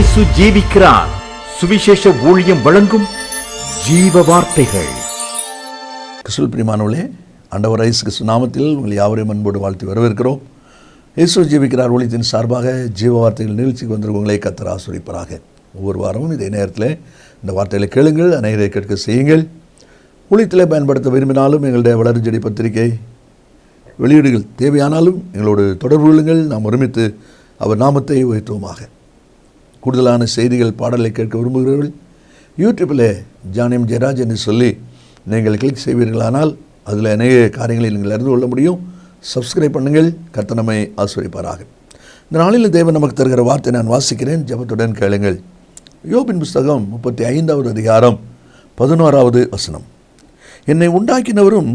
இயேசு ஜீவிக்கிறார். சுவிசேஷ ஊழியம் வழங்கும் ஜீவ வார்த்தைகள். கிறிஸ்துவில் பிரியமானவர்களே, ஆண்டவர் இயேசு கிறிஸ்து நாமத்தில் உங்கள் யாவரையும் அன்போடு வாழ்த்தி வரவேற்கிறோம். இயேசு ஜீவிக்கிறார் ஊழியத்தின் சார்பாக ஜீவ வார்த்தைகள் நிகழ்ச்சிக்கு வந்திருக்கவங்களை கர்த்தர் ஆசீர்வதிப்பாராக. ஒவ்வொரு வாரமும் இதே நேரத்தில் இந்த வார்த்தைகளை கேளுங்கள், அநேகரை கேட்க செய்யுங்கள். ஊழியத்தில் பயன்படுத்த விரும்பினாலும் எங்களுடைய வளரும் செடி பத்திரிகை வெளியீடுகள் தேவையானாலும் எங்களோடு தொடர்பு கொள்ளுங்கள். நாம் ஒருமித்து அவர் நாமத்தை உயர்த்துவோமாக. கூடுதலான செய்திகள், பாடலை கேட்க விரும்புகிறவர்கள் யூடியூப்பில் ஜானியம் ஜெயராஜ் என்று சொல்லி நீங்கள் கிளிக் செய்வீர்களானால் அதில் அநேக காரியங்களை நீங்கள் அறிந்து கொள்ள முடியும். சப்ஸ்கிரைப் பண்ணுங்கள். கர்த்தர் நம்மை ஆசீர்வதிப்பாராக. இந்த நாளில் தேவன் நமக்கு தருகிற வார்த்தை நான் வாசிக்கிறேன், ஜெபத்துடன் கேளுங்கள். யோபின் புஸ்தகம் 35வது அதிகாரம் 11வது வசனம். என்னை உண்டாக்கினவரும்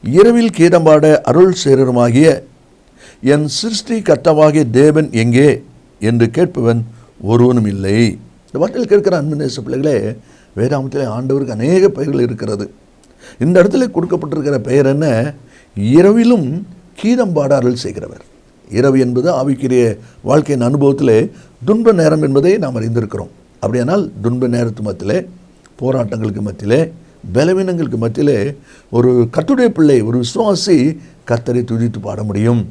இரவில் கீதம் பாட அருள் சேரருமாகிய என் சிருஷ்டி கர்த்தாவாகிய தேவன் எங்கே என்று கேட்பவன் ஒருவனும் இல்லை. இந்த வார்த்தையில் கேட்கிற அன்பு நேச பிள்ளைகளே, வேதாமத்தில் ஆண்டவருக்கு அநேக பெயர்கள் இருக்கிறது. இந்த இடத்துல கொடுக்கப்பட்டிருக்கிற பெயர் என்ன? இரவிலும் கீதம் பாட அருள் செய்கிறவர். இரவு என்பது ஆவிக்குரிய வாழ்க்கையின் அனுபவத்தில் துன்ப நேரம் என்பதை நாம் அறிந்திருக்கிறோம். அப்படியானால் துன்ப நேரத்து மத்தியிலே, போராட்டங்களுக்கு மத்தியிலே, பலவீனங்களுக்கு மத்தியிலே ஒரு கர்த்தருடைய பிள்ளை, ஒரு விசுவாசி கர்த்தரை துதித்து பாட முடியும்,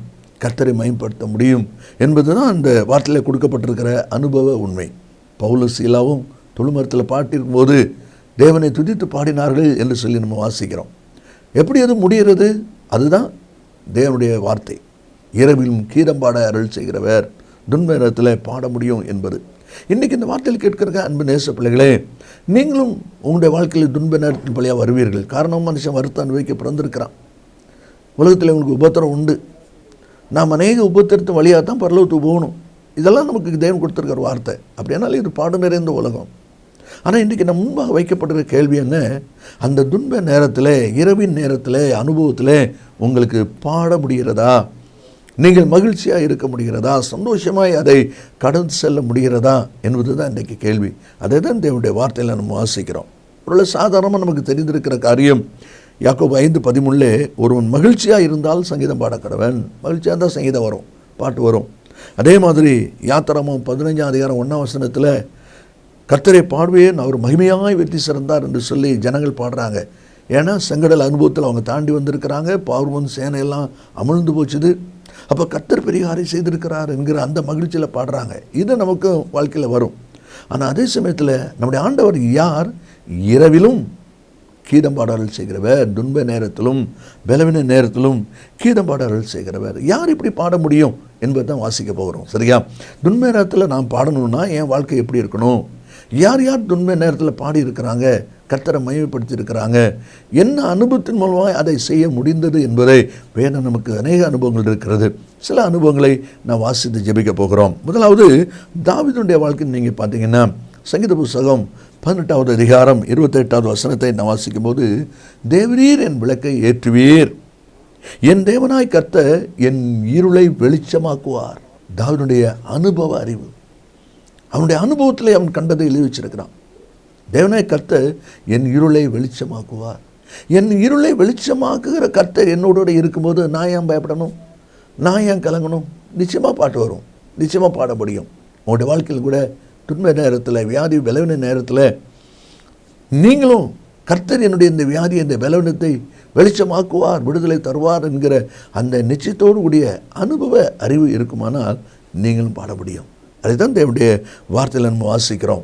கர்த்தரை மயப்படுத்த முடியும் என்பது தான் அந்த வார்த்தையில் கொடுக்கப்பட்டிருக்கிற அனுபவ உண்மை. பவுலும் சீலாவும் தொழுமரத்தில் பாட்டிருக்கும் போது தேவனை துதித்து பாடினார்கள் என்று சொல்லி நம்ம வாசிக்கிறோம். எப்படி அது முடிகிறது? அதுதான் தேவனுடைய வார்த்தை. இரவிலும் கீதம் பாட அருள் செய்கிறவர், துன்ப நேரத்தில் பாட முடியும் என்பது. இன்றைக்கி இந்த வார்த்தையில் கேட்கிற அன்பு நேச பிள்ளைகளே, நீங்களும் உங்களுடைய வாழ்க்கையில் துன்ப நேரத்தின் பழியாக வருவீர்கள். காரணம், மனுஷன் வருத்தம் அனுபவிக்க பிறந்திருக்கிறான். உலகத்தில் உங்களுக்கு உபத்திரம் உண்டு. நாம் அநேக உபத்திரத்து வழியாக தான் பரலோகத்துக்கு போகணும். இதெல்லாம் நமக்கு தேவன் கொடுத்துருக்கிற வார்த்தை. அப்படியானாலும் இது பாடு நிறைந்த உலகம். ஆனால் இன்றைக்கி நம்ம முன்பாக வைக்கப்படுகிற கேள்வி என்ன? அந்த துன்ப நேரத்தில், இரவின் நேரத்தில், அனுபவத்தில் உங்களுக்கு பாட முடிகிறதா? நீங்கள் மகிழ்ச்சியாக இருக்க முடிகிறதா? சந்தோஷமாய் அதை கடந்து செல்ல முடிகிறதா என்பது தான் இன்றைக்கு கேள்வி. அதை தான் தேவனுடைய வார்த்தையில் நம்ம வாசிக்கிறோம். ஒரு சாதாரணமாக நமக்கு தெரிந்திருக்கிற காரியம், யாக்கோபு 5:13 ஒருவன் மகிழ்ச்சியாக இருந்தால் சங்கீதம் பாட கடவன். மகிழ்ச்சியாக இருந்தால் சங்கீதம் வரும், பாட்டு வரும். அதே மாதிரி யாத்திராமம் 15ஆம் அதிகாரம் 1ஆம் வசனத்தில் கர்த்தரை பாடுவேன், அவர் மகிமையாய் வெற்றி சிறந்தார் என்று சொல்லி ஜனங்கள் பாடுறாங்க. ஏன்னா செங்கடல் அனுபவத்தில் அவங்க தாண்டி வந்திருக்கிறாங்க. பார்வன் சேனையெல்லாம் அமிழ்ந்து போச்சுது. அப்போ கர்த்தர் பெரிய காரியம் செய்திருக்கிறார் என்கிற அந்த மகிழ்ச்சியில் பாடுறாங்க. இது நமக்கு வாழ்க்கையில் வரும். ஆனால் அதே சமயத்தில் நம்முடைய ஆண்டவர் யார்? இரவிலும் கீதம் பாட அருள் செய்கிறவர், துன்ப நேரத்திலும் பலவீன நேரத்திலும் கீதம் பாட அருள் செய்கிறவர். யார் இப்படி பாட முடியும் என்பதை தான் வாசிக்க போகிறோம். சரியா? துன்ப நேரத்தில் நாம் பாடணும்னா என் வாழ்க்கை எப்படி இருக்கணும்? யார் யார் துன்ப நேரத்தில் பாடி இருக்கிறாங்க, கர்த்தரை மகிமைப்படுத்தி இருக்கிறாங்க, என்ன அனுபவத்தின் மூலமாக அதை செய்ய முடிந்தது என்பதை வேணும். நமக்கு அநேக அனுபவங்கள் இருக்கிறது. சில அனுபவங்களை நான் வாசித்து ஜெபிக்க போகிறோம். முதலாவது தாவீதுடைய வாழ்க்கையை நீங்கள் பார்த்தீங்கன்னா, சங்கீத புஸ்தகம் 18வது அதிகாரம் 28வது வசனத்தை நான் வாசிக்கும் போது, தேவரீர் என் விளக்கை ஏற்றுவீர், என் தேவனாய் கர்த்தர் என் இருளை வெளிச்சமாக்குவார். தாவீதுடைய அனுபவ அறிவு, அவனுடைய அனுபவத்தில் அவன் கண்டதை எழுதி வச்சிருக்கிறான். தேவனாய் கர்த்தர் என் இருளை வெளிச்சமாக்குவார். என் இருளை வெளிச்சமாக்குகிற கர்த்தர் என்னோட இருக்கும்போது நான் ஏன் பயப்படணும்? நான் ஏன் கலங்கணும்? நிச்சயமாக பாட்டு வரும், நிச்சயமாக பாட முடியும். உங்களுடைய வாழ்க்கையில் கூட துன்ப நேரத்தில், வியாதி பலவீன நேரத்தில் நீங்களும் கர்த்தர் என்னுடைய இந்த வியாதி, இந்த பலவீனத்தை வெளிச்சமாக்குவார், விடுதலை தருவார் என்கிற அந்த நிச்சயத்தோடு கூடிய அனுபவ அறிவு இருக்குமானால் நீங்களும் பாட முடியும். அதுதான் தேவனுடைய வார்த்தையில் நம்ம வாசிக்கிறோம்.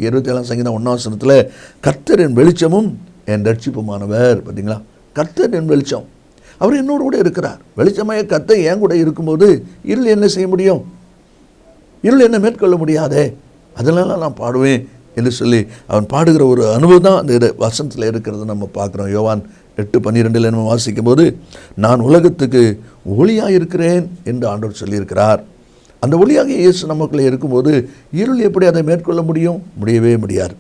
27ஆம் சங்கீதம் 1ஆம் வசனத்தில் கர்த்தர் என் வெளிச்சமும் என் ரட்சிப்புமானவர். பார்த்தீங்களா? கர்த்தர் என் வெளிச்சம், அவர் என்னோடு கூட இருக்கிறார். வெளிச்சமாக கர்த்தர் என் கூட இருக்கும்போது இருள் என்ன செய்ய முடியும்? இருள் என்ன மேற்கொள்ள முடியாதே. அதனால நான் பாடுவேன் என்று சொல்லி அவன் பாடுகிற ஒரு அனுபவம் தான் அந்த வசனத்தில் இருக்கிறது நம்ம பார்க்குறோம். யோவான் 8:12 நம்ம வாசிக்கும் போது, நான் உலகத்துக்கு ஒளியாக இருக்கிறேன் என்று ஆண்டவர் சொல்லியிருக்கிறார். அந்த ஒளியாக இயேசு நமக்குள்ளே இருக்கும்போது இருள் எப்படி அதை மேற்கொள்ள முடியும்? முடியவே முடியாது.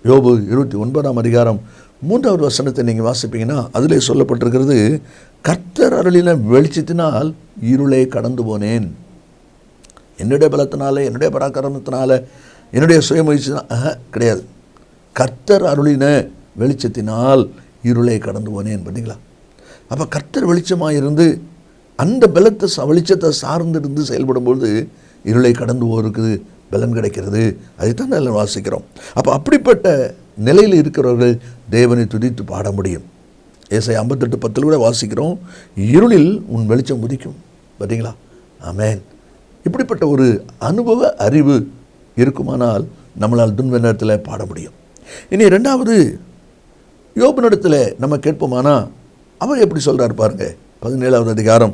யோபு 29ஆம் அதிகாரம் 3வது வசனத்தை நீங்கள் வாசிப்பீங்கன்னா அதிலே சொல்லப்பட்டிருக்கிறது, கர்த்தர் அருளின வெளிச்சத்தினால் இருளை கடந்து போனேன். என்னுடைய பலத்தினால, என்னுடைய பராக்கிரமத்தினால, என்னுடைய சுயமுயற்சினால் கிடையாது. கர்த்தர் அருளின வெளிச்சத்தினால் இருளை கடந்து போனேன். பார்த்தீங்களா? அப்போ கர்த்தர் வெளிச்சமாக இருந்து அந்த பலத்தை வெளிச்சத்தை சார்ந்திருந்து செயல்படும்பொழுது இருளை கடந்து போகிறதுக்கு பலன் கிடைக்கிறது. அதைத்தான் நல்லா வாசிக்கிறோம். அப்போ அப்படிப்பட்ட நிலையில் இருக்கிறவர்கள் தேவனை துதித்து பாட முடியும். ஏசாயா 58:10 கூட வாசிக்கிறோம், இருளில் உன் வெளிச்சம் உதிக்கும். பார்த்தீங்களா? ஆமென். இப்படிப்பட்ட ஒரு அனுபவ அறிவு இருக்குமானால் நம்மளால் துன்ப நேரத்தில் பாட முடியும். இனி 2வது யோபனிடத்தில் நம்ம கேட்போமானா அவர் எப்படி சொல்கிறார் பாருங்க. 17வது அதிகாரம்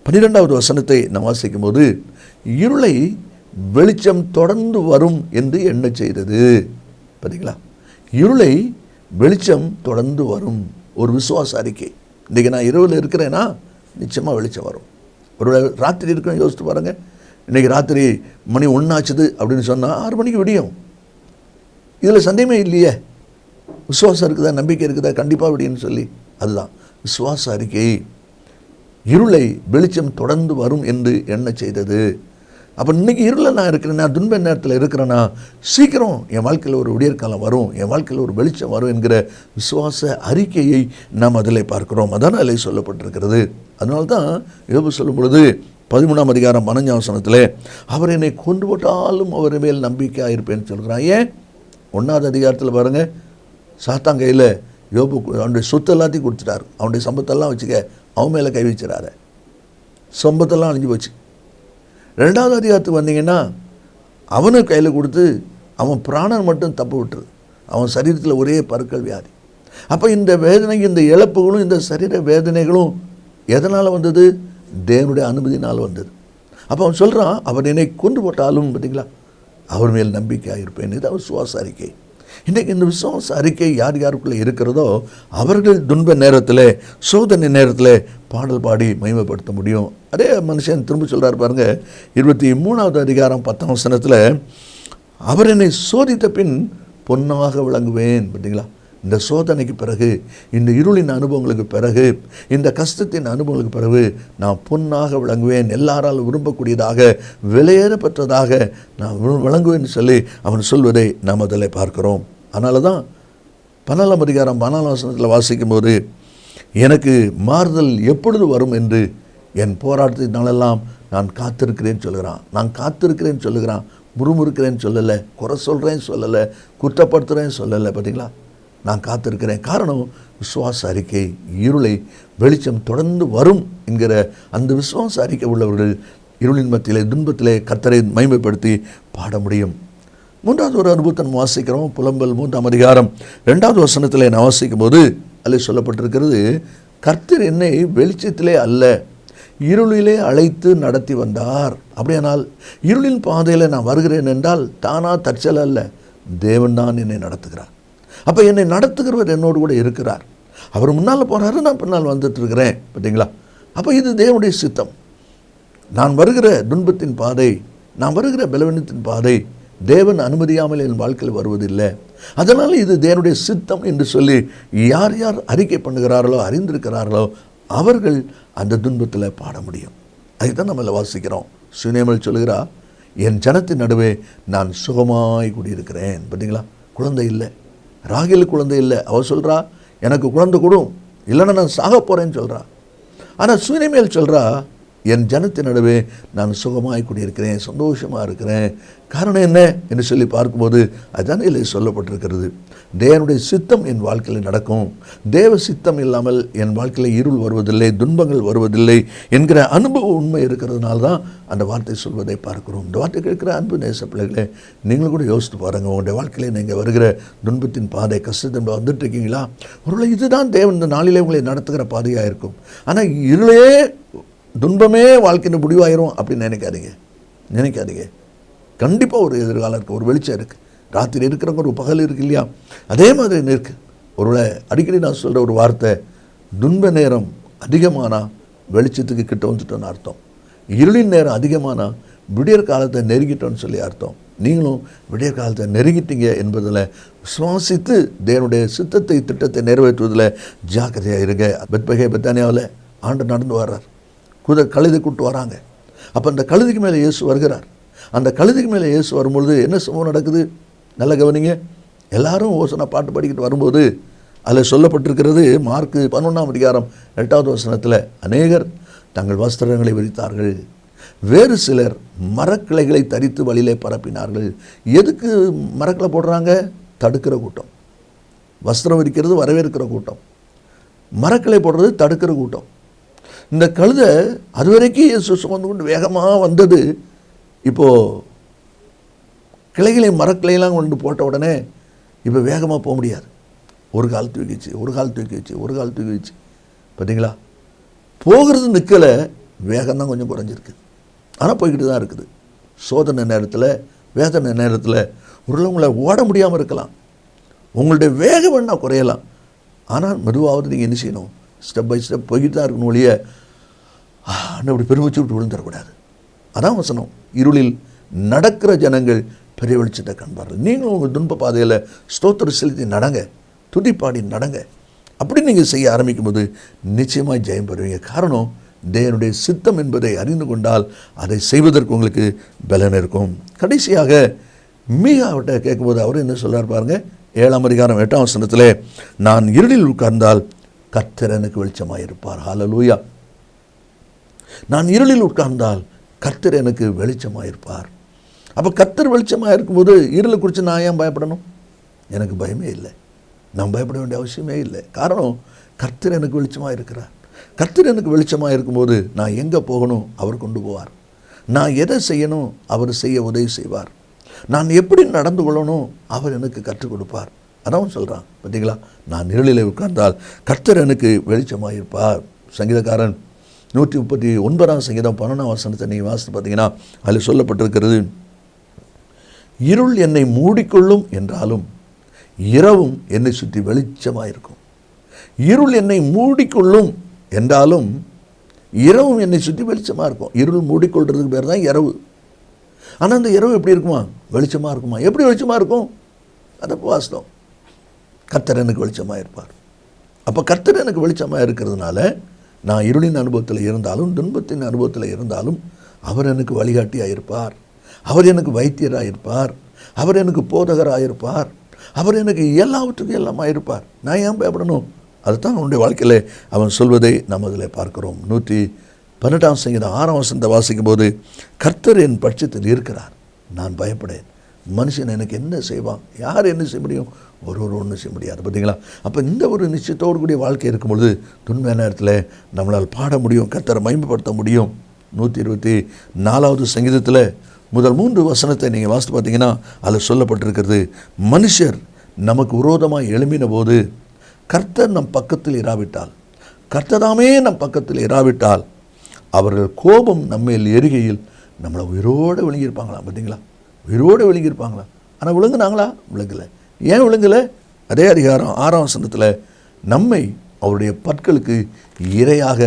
12வது வசனத்தை நாம் வாசிக்கும் போது, இருளை வெளிச்சம் தொடர்ந்து வரும் என்று எண்ண செய்தது. பார்த்தீங்களா? இருளை வெளிச்சம் தொடர்ந்து வரும். ஒரு விசுவாச அறிக்கை. இன்றைக்கி நான் இரவில் இருக்கிறேன்னா நிச்சயமாக வெளிச்சம் வரும். ஒரு ராத்திரி இருக்கிறேன் யோசித்து பாருங்கள். இன்றைக்கி ராத்திரி மணி 1 ஆச்சுது அப்படின்னு சொன்னால் 6 மணிக்கு விடியும். இதில் சந்தேகமே இல்லையே. விசுவாசம் இருக்குதா, நம்பிக்கை இருக்குதா, கண்டிப்பாக விடியும்னு சொல்லி. அதுதான் விசுவாச அறிக்கை. இருளை வெளிச்சம் தொடர்ந்து வரும் என்று எண்ண செய்தது. அப்போ இன்றைக்கி இருளில் நான் இருக்கிறேன்னா, துன்ப நேரத்தில் இருக்கிறேன்னா, சீக்கிரம் என் வாழ்க்கையில் ஒரு விடியற்காலம் வரும், என் வாழ்க்கையில் ஒரு வெளிச்சம் வரும் என்கிற விசுவாச அறிக்கையை நாம் அதில் பார்க்கிறோம். அதான் அதில் சொல்லப்பட்டிருக்கிறது. அதனால தான் யோபு சொல்லும் பொழுது 13ஆம் அதிகாரம் 15ஆம் வசனத்தில், அவர் என்னை கொண்டு போட்டாலும் அவர் மேல் நம்பிக்கையாக இருப்பேன்னு சொல்கிறான். ஏன்? 1வது அதிகாரத்தில் பாருங்கள், சாத்தான் கையில் யோபு அவனுடைய சொத்து எல்லாத்தையும் கொடுத்துட்டார். அவனுடைய சம்பத்தெல்லாம் வச்சுக்க, அவன் மேலே கை வச்சிடாத, சம்பத்தெல்லாம் அழிஞ்சு போச்சு. 2வது அதிகாரத்துக்கு வந்தீங்கன்னா அவனுக்கு கையில் கொடுத்து அவன் பிராணன் மட்டும் தப்பு விட்டுரு. அவன் சரீரத்தில் ஒரே பருக்கள் வியாதி. அப்போ இந்த வேதனை, இந்த இழப்புகளும், இந்த சரீர வேதனைகளும் எதனால் வந்தது? தேவனுடைய அனுமதினால் வந்தது. அப்போ அவன் சொல்கிறான், அவர் என்னை கொண்டு போட்டாலும் பார்த்தீங்களா அவர் மேல் நம்பிக்கையாக இருப்பேன். இது அவர் விசுவாச அறிக்கை. இன்றைக்கு இந்த விசுவாச அறிக்கை யார் யாருக்குள்ளே இருக்கிறதோ அவர்கள் துன்ப நேரத்தில், சோதனை நேரத்தில் பாடல் பாடி மகிமைப்படுத்த முடியும். அதே மனுஷன் திரும்ப சொல்கிறார் பாருங்க, 23வது அதிகாரம் 10ஆம் வசனத்தில், அவர் என்னை சோதித்த பின் பொன்னாக விளங்குவேன். பார்த்தீங்களா? இந்த சோதனைக்கு பிறகு, இந்த இருளின் அனுபவங்களுக்கு பிறகு, இந்த கஷ்டத்தின் அனுபவங்களுக்கு பிறகு நான் பொன்னாக விளங்குவேன், எல்லாரால் விரும்பக்கூடியதாக, விலையேறப்பட்டதாக நான் விளங்குவேன்னு சொல்லி அவன் சொல்வதை நாம் அதில் பார்க்கிறோம். அதனால தான் 14ஆம் அதிகாரம் 14ஆம் வசனத்தில் வாசிக்கும்போது, எனக்கு மாறுதல் எப்பொழுது வரும் என்று என் போராட்டத்தினாலெல்லாம் நான் காத்திருக்கிறேன்னு சொல்லுகிறான். நான் காத்திருக்கிறேன்னு சொல்லுகிறான். முறுமுறுக்கிறேன்னு சொல்லலை, குறை சொல்கிறேன்னு சொல்லலை, குற்றப்படுத்துகிறேன்னு சொல்லலை. பார்த்தீங்களா? நான் காத்திருக்கிறேன். காரணம் விசுவாச அறிக்கை. இருளை வெளிச்சம் தொடர்ந்து வரும் என்கிற அந்த விசுவாச அறிக்கை உள்ளவர்கள் இருளின் மத்தியிலே, துன்பத்திலே கர்த்தரை மகிமைப்படுத்தி பாட முடியும். 3வது ஒரு அனுபவத்தை நம்ம வாசிக்கிறோம். புலம்பல் 3ஆம் அதிகாரம் 2வது வசனத்தில் நான் வாசிக்கும் போது அதில் சொல்லப்பட்டிருக்கிறது, கர்த்தர் என்னை வெளிச்சத்திலே அல்ல இருளிலே அழைத்து நடத்தி வந்தார். அப்படியானால் இருளின் பாதையில் நான் வருகிறேன் என்றால் தானா தற்செயல் அல்ல, தேவன் தான் என்னை நடத்துகிறார். அப்போ என்னை நடத்துகிறவர் என்னோடு கூட இருக்கிறார். அவர் முன்னால் போகிறாரு, நான் பின்னால் வந்துட்டுருக்கிறேன். பார்த்தீங்களா? அப்போ இது தேவனுடைய சித்தம். நான் வருகிற துன்பத்தின் பாதை, நான் வருகிற பலவீனத்தின் பாதை தேவன் அனுமதியாமல் என் வாழ்க்கையில் வருவதில்லை. அதனால் இது தேவனுடைய சித்தம் என்று சொல்லி யார் யார் அறிக்கை பண்ணுகிறார்களோ, அறிந்திருக்கிறார்களோ அவர்கள் அந்த துன்பத்தில் பாட முடியும். அதுதான் நம்மளை வாசிக்கிறோம். சுனேமல் சொல்லுகிறா, என் ஜனத்தின் நடுவே நான் சுகமாய் குடியிருக்கிறேன். பார்த்தீங்களா? குழந்தை இல்லை, ராகேல் குழந்தை இல்லை. அவள் சொல்கிறா, எனக்கு குழந்தை கொடும், இல்லைன்னா நான் சாக போகிறேன்னு சொல்கிறா. ஆனால் சுனேமேல் சொல்கிறா, என் ஜனத்தின் நடுவே நான் சுகமாய் குடியிருக்கிறேன், சந்தோஷமாக இருக்கிறேன். காரணம் என்ன என்று சொல்லி பார்க்கும்போது அதுதான் இல்லை சொல்லப்பட்டிருக்கிறது. தேவனுடைய சித்தம் என் வாழ்க்கையில் நடக்கும். தேவ சித்தம் இல்லாமல் என் வாழ்க்கையில் இருள் வருவதில்லை, துன்பங்கள் வருவதில்லை என்கிற அனுபவ உண்மை இருக்கிறதுனால தான் அந்த வார்த்தை சொல்வதை பார்க்கிறோம். இந்த வார்த்தை கேட்கிற அன்பு நேச பிள்ளைகளே, நீங்களும் கூட யோசித்து பாருங்கள். உங்களுடைய வாழ்க்கையில் நீங்கள் வருகிற துன்பத்தின் பாதை, கஷ்டத்தின் வந்துட்டு இருக்கீங்களா? ஒருவேளை இதுதான் தேவன் இந்த நாளிலே உங்களை நடத்துகிற பாதையாக இருக்கும். ஆனால் இருளே துன்பமே வாழ்க்கையின் முடிவாயிரும் அப்படின்னு நினைக்காதீங்க. கண்டிப்பாக ஒரு எதிர்காலம் இருக்குது, ஒரு வெளிச்சம் இருக்குது. ராத்திரி இருக்கிறவங்க ஒரு பகல் இருக்குது இல்லையா? அதே மாதிரி இருக்குது. ஒருவேளை அடிக்கடி நான் சொல்கிற ஒரு வார்த்தை, துன்ப நேரம் அதிகமானால் வெளிச்சத்துக்கு கிட்ட வந்துட்டோன்னு அர்த்தம். இருளின் நேரம் அதிகமானால் விடியற் காலத்தை நெருங்கிட்டோன்னு சொல்லி அர்த்தம். நீங்களும் விடியற் காலத்தை நெருங்கிட்டீங்க என்பதில் விசுவாசித்து தேவனுடைய சித்தத்தை, திட்டத்தை நிறைவேற்றுவதில் ஜாக்கிரதையாக இருங்க. பெத்பகே பெத்தானியாவில் ஆண்டு நடந்து வர்றார். கழுதை கூட்டு வராங்க. அப்போ அந்த கழுதைக்கு மேலே இயேசு வருகிறார். அந்த கழுதைக்கு மேலே இயேசு வரும்பொழுது என்ன சம்பவம் நடக்குது? நல்ல கவனிங்க. எல்லாரும் ஓசனை பாட்டு பாடிக்கிட்டு வரும்போது அதில் சொல்லப்பட்டிருக்கிறது, மார்க்கு 11ஆம் அதிகாரம் 8வது வசனத்தில், அநேகர் தங்கள் வஸ்திரங்களை விரித்தார்கள். வேறு சிலர் மரக்கிளைகளை தரித்து வழியிலே பரப்பினார்கள். எதுக்கு மரக்கிளை போடுறாங்க? தடுக்கிற கூட்டம். வஸ்திரம் விரிக்கிறது வரவேற்கிற கூட்டம், மரக்கிளை போடுறது தடுக்கிற கூட்டம். இந்த கழுதை அது வரைக்கும் இயேசு சுமந்து கொண்டு வேகமாக வந்தது, இப்போது கிளைகளை மரக்கிளையெல்லாம் கொண்டு போட்ட உடனே இப்போ வேகமாக போக முடியாது. ஒரு கால் தூக்கிச்சு, ஒரு கால் தூக்கி வச்சு, ஒரு கால் தூக்கி வச்சு. பார்த்தீங்களா, போகிறது நிற்கலை, வேகம்தான் கொஞ்சம் குறைஞ்சிருக்கு. ஆனால் போய்கிட்டு தான் இருக்குது. சோதனை நேரத்தில், வேதனை நேரத்தில் உங்களை ஓட முடியாமல் இருக்கலாம், உங்களுடைய வேகம் வேணால் குறையலாம். ஆனால் மெதுவாவது நீங்கள் என்ன செய்யணும்? ஸ்டெப் பை ஸ்டெப் போய்கிட்டு தான் இருக்கணும். ஒழிய அப்படி பெருமிச்சு விட்டு விழுந்துடக்கூடாது. அதான் வசனம், இருளில் நடக்கிற ஜனங்கள் பெரிய வெளிச்சத்தை காண்பார்கள். நீங்களும் உங்கள் துன்ப பாதையில் ஸ்தோத்திர செலுத்தி நடங்க, துதிப்பாடி நடங்க. அப்படி நீங்கள் செய்ய ஆரம்பிக்கும் போது நிச்சயமாக ஜெயம் பெறுவீங்க. காரணம், தேவனுடைய சித்தம் என்பதை அறிந்து கொண்டால் அதை செய்வதற்கு உங்களுக்கு பலன் இருக்கும். கடைசியாக மீகாவிட்ட கேட்கும்போது அவர் என்ன சொல்றார் பாருங்க, 7ஆம் அதிகாரம் 8ஆம் வசனத்திலே, நான் இருளில் உட்கார்ந்தால் கர்த்தர் எனக்கு வெளிச்சமாக இருப்பார். ஹல்லேலூயா. நான் இருளில் உட்கார்ந்தால் கர்த்தர் எனக்கு வெளிச்சமாக இருப்பார். அப்போ கர்த்தர் வெளிச்சமாக இருக்கும்போது இருளை குறித்து நான் ஏன் பயப்படணும்? எனக்கு பயமே இல்லை, நான் பயப்பட வேண்டிய அவசியமே இல்லை. காரணம், கர்த்தர் எனக்கு வெளிச்சமாக இருக்கிறார். கர்த்தர் எனக்கு வெளிச்சமாக இருக்கும்போது நான் எங்கே போகணும்? அவர் கொண்டு போவார். நான் எதை செய்யணும்? அவர் செய்ய உதவி செய்வார். நான் எப்படி நடந்து கொள்ளணும்? அவர் எனக்கு கற்றுக் கொடுப்பார். அதான் சொல்கிறான், பார்த்தீங்களா, நான் இருளில் உட்கார்ந்தால் கர்த்தர் எனக்கு வெளிச்சமாக இருப்பார். சங்கீதக்காரன் 139ஆம் சங்கீதம் 11ஆம் வசனத்தை நீங்கள் வாசித்து பார்த்தீங்கன்னா அதில் சொல்லப்பட்டிருக்கிறது, இருள் என்னை மூடிக்கொள்ளும் என்றாலும் இரவும் என்னை சுற்றி வெளிச்சமாக இருக்கும். இருள் என்னை மூடிக்கொள்ளும் என்றாலும் இரவும் என்னை சுற்றி வெளிச்சமாக இருக்கும். இருள் மூடிக்கொள்றதுக்கு பேர் தான் இரவு. ஆனால் அந்த இரவு எப்படி இருக்குமா? வெளிச்சமாக இருக்குமா? எப்படி வெளிச்சமாக இருக்கும்? அதை வாஸ்தவம், கர்த்தர் எனக்கு வெளிச்சமாக இருப்பார். அப்போ கர்த்தர் எனக்கு வெளிச்சமாக இருக்கிறதுனால நான் இருளின் அனுபவத்தில் இருந்தாலும் துன்பத்தின் அனுபவத்தில் இருந்தாலும் அவர் எனக்கு வழிகாட்டியாக இருப்பார். அவர் எனக்கு வைத்தியராக இருப்பார். அவர் எனக்கு போதகராக இருப்பார். அவர் எனக்கு எல்லாவற்றுக்கும் எல்லாமாக இருப்பார். நான் ஏன் பயப்படணும்? அதுதான் அவனுடைய வாழ்க்கையில் அவன் சொல்வதை நாம் அதில் பார்க்கிறோம். 118ஆம் சங்கீதம் 6ஆம் வசனத்தை வாசிக்கும் போது, கர்த்தர் என் பட்சத்தில் இருக்கிறார், நான் பயப்படேன். மனுஷன் எனக்கு என்ன செய்வான்? யார் என்ன செய்ய முடியும்? ஒருவர் ஒன்றும் செய்ய முடியாது. பார்த்தீங்களா? அப்போ இந்த ஒரு நிச்சயத்தோடு கூடிய வாழ்க்கை இருக்கும்பொழுது துன்ப நேரத்தில் நம்மளால் பாட முடியும், கர்த்தரை மகிமைப்படுத்த முடியும். 124ஆவது சங்கீதத்தில் முதல் 3 வசனத்தை நீங்கள் வாசித்து பார்த்தீங்கன்னா அதில் சொல்லப்பட்டிருக்கிறது, மனுஷர் நமக்கு விரோதமாக எழும்பின போது கர்த்தர் நம் பக்கத்தில் இராவிட்டால், கர்த்ததாமே நம் பக்கத்தில் இராவிட்டால் அவர்கள் கோபம் நம்மேல் எரிகையில் நம்மளை உயிரோடு விழுங்கியிருப்பாங்களாம். பார்த்தீங்களா? உயிரோடு விழுங்கியிருப்பாங்களா? ஆனால் விழுங்குனாங்களா? விழுங்கலை. ஏன் விழுங்கலை? அதே அதிகாரம் 6ஆம் வசனத்தில், நம்மை அவருடைய பற்களுக்கு இரையாக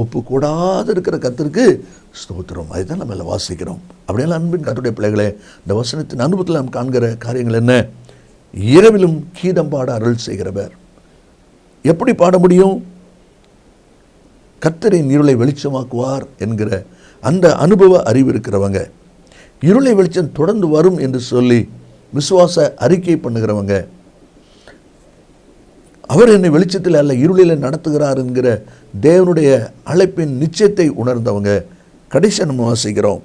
ஒப்புக்கூடாது இருக்கிற கர்த்தருக்கு ஸ்தோத்திரம். அதை தான் நம்ம எல்லாம் வாசிக்கிறோம். அப்படியெல்லாம் அன்பின் கர்த்தருடைய பிள்ளைகளே, இந்த வசனத்தின் அனுபவத்தில் நாம் காண்கிற காரியங்கள் என்ன? இரவிலும் கீதம் பாட அருள் செய்கிறவர். எப்படி பாட முடியும்? கர்த்தரின் இருளை வெளிச்சமாக்குவார் என்கிற அந்த அனுபவ அறிவு இருக்கிறவங்க, இருளை வெளிச்சம் தொடர்ந்து வரும் என்று சொல்லி விசுவாச அறிக்கை பண்ணுகிறவங்க, அவர் என்னை வெளிச்சத்தில் அல்ல இருளில் நடத்துகிறார் என்கிற தேவனுடைய அழைப்பின் நிச்சயத்தை உணர்ந்தவங்க, கடைசி நம்ம வாசிக்கிறோம்,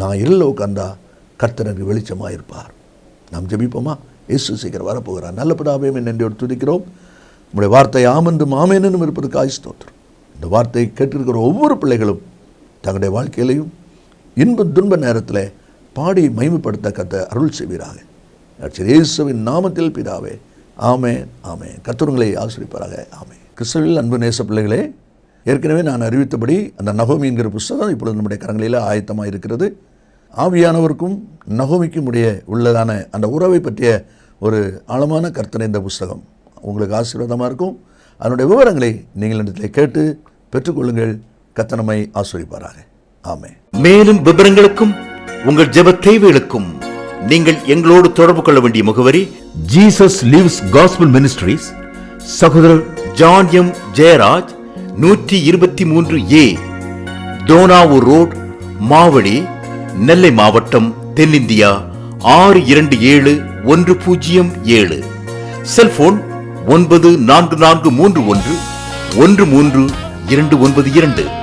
நான் இருளில் உட்கார்ந்தா கர்த்தர் எனக்கு வெளிச்சமாக இருப்பார். நாம் ஜெபிப்போமா? இயேசு சீக்கிரம் வரப்போகிறார். நல்ல பிதாவே, நன்றியோடு துதிக்கிறோம். உங்களுடைய வார்த்தை ஆமென்றும் ஆமென்னும் இருப்பதற்காக ஸ்தோத்திரம். இந்த வார்த்தையை கேட்டிருக்கிற ஒவ்வொரு பிள்ளைகளும் தங்களுடைய வாழ்க்கையிலையும் இன்ப துன்ப நேரத்தில் பாடி மகிமைப்படுத்த கர்த்தர் அருள் செய்வீராக. இயேசுவின் நாமத்தில் பிதாவே, ஆமென் ஆமென். கர்த்தருங்களை ஆசீர்வதிப்பாராக. ஆமென். கிறிஸ்துவில் அன்பு நேச பிள்ளைகளே, ஏற்கனவே நான் அறிவித்தபடி அந்த நகோமி என்கிற புஸ்தகம் இப்பொழுது நம்முடைய கரங்களில் ஆயத்தமாக இருக்கிறது. ஆவியானவருக்கும் நகோமிக்கும் உள்ளதான அந்த உறவை பற்றிய ஒரு ஆழமான கர்த்தனை இந்த புஸ்தகம் உங்களுக்கு ஆசீர்வாதமாக இருக்கும். அதனுடைய விவரங்களை நீங்கள் இடத்தில் கேட்டு பெற்றுக்கொள்ளுங்கள். கர்த்தர் நம்மை ஆசீர்வதிப்பாராக. ஆமென். மேலும் விவரங்களுக்கும் உங்கள் ஜெப தேவைகளுக்கும் நீங்கள் எங்களோடு தொடர்பு கொள்ள வேண்டிய முகவரி, ஜீசஸ் லிவ்ஸ் காஸ்பல் மினிஸ்ட்ரீஸ், சகோதரர் John M Jeyaraj, 123A Dohnavur road, Mavadi, Nellai மாவட்டம், தென்னிந்தியா 627107. செல்போன் 9443113292.